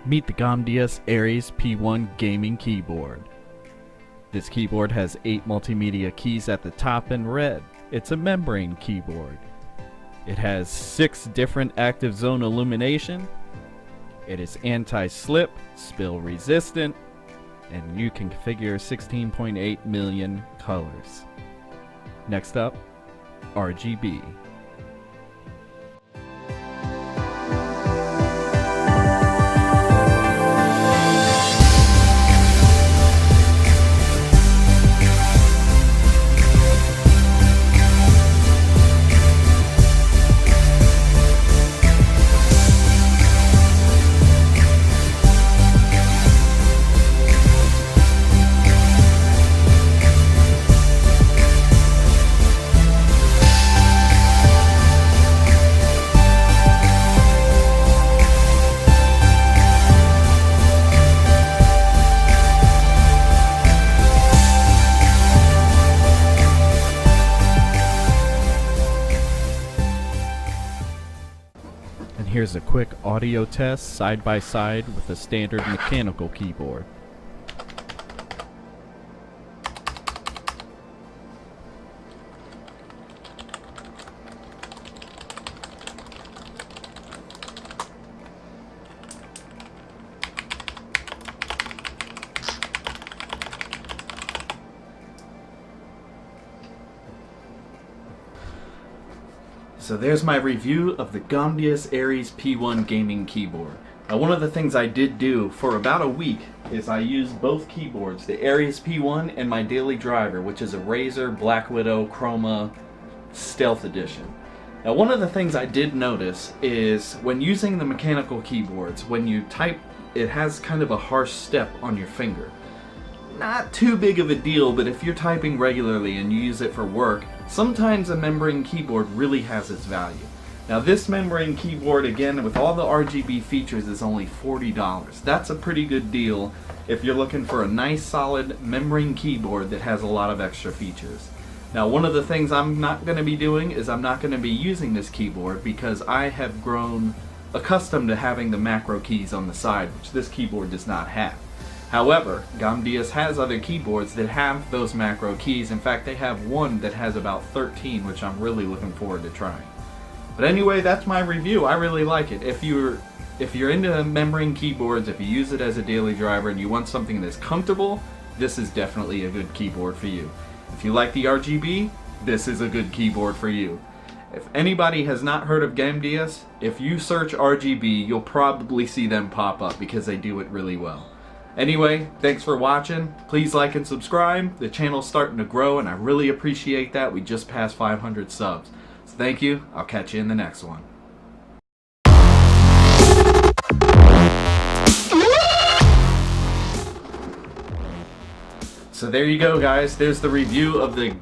Meet the Gamdias Aries P1 gaming keyboard. This keyboard has 8 multimedia keys at the top in red. It's a membrane keyboard. It has 6 different active zone illumination. It is anti-slip, spill resistant, and you can configure 16.8 million colors. Next up, RGB. And here's a quick audio test side by side with a standard mechanical keyboard. So there's my review of the Gamdias Aries P1 gaming keyboard. Now, one of the things I did do for about a week is I used both keyboards, the Aries P1 and my daily driver, which is a Razer Black Widow Chroma Stealth Edition. Now, one of the things I did notice is when using the mechanical keyboards, when you type, it has kind of a harsh step on your finger. Not too big of a deal, but if you're typing regularly and you use it for work, sometimes a membrane keyboard really has its value. Now, this membrane keyboard, again, with all the RGB features, is only $40. That's a pretty good deal if you're looking for a nice solid membrane keyboard that has a lot of extra features. Now, one of the things I'm not going to be doing is I'm not going to be using this keyboard because I have grown accustomed to having the macro keys on the side, which this keyboard does not have. However, Gamdias has other keyboards that have those macro keys. In fact, they have one that has about 13, which I'm really looking forward to trying. But anyway, that's my review. I really like it. If you're into membrane keyboards, if you use it as a daily driver and you want something that's comfortable, this is definitely a good keyboard for you. If you like the RGB, this is a good keyboard for you. If anybody has not heard of Gamdias, if you search RGB, you'll probably see them pop up because they do it really well. Anyway, thanks for watching. Please like and subscribe. The channel's starting to grow and I really appreciate that. We just passed 500 subs. So thank you. I'll catch you in the next one. So there you go, guys. There's the review of the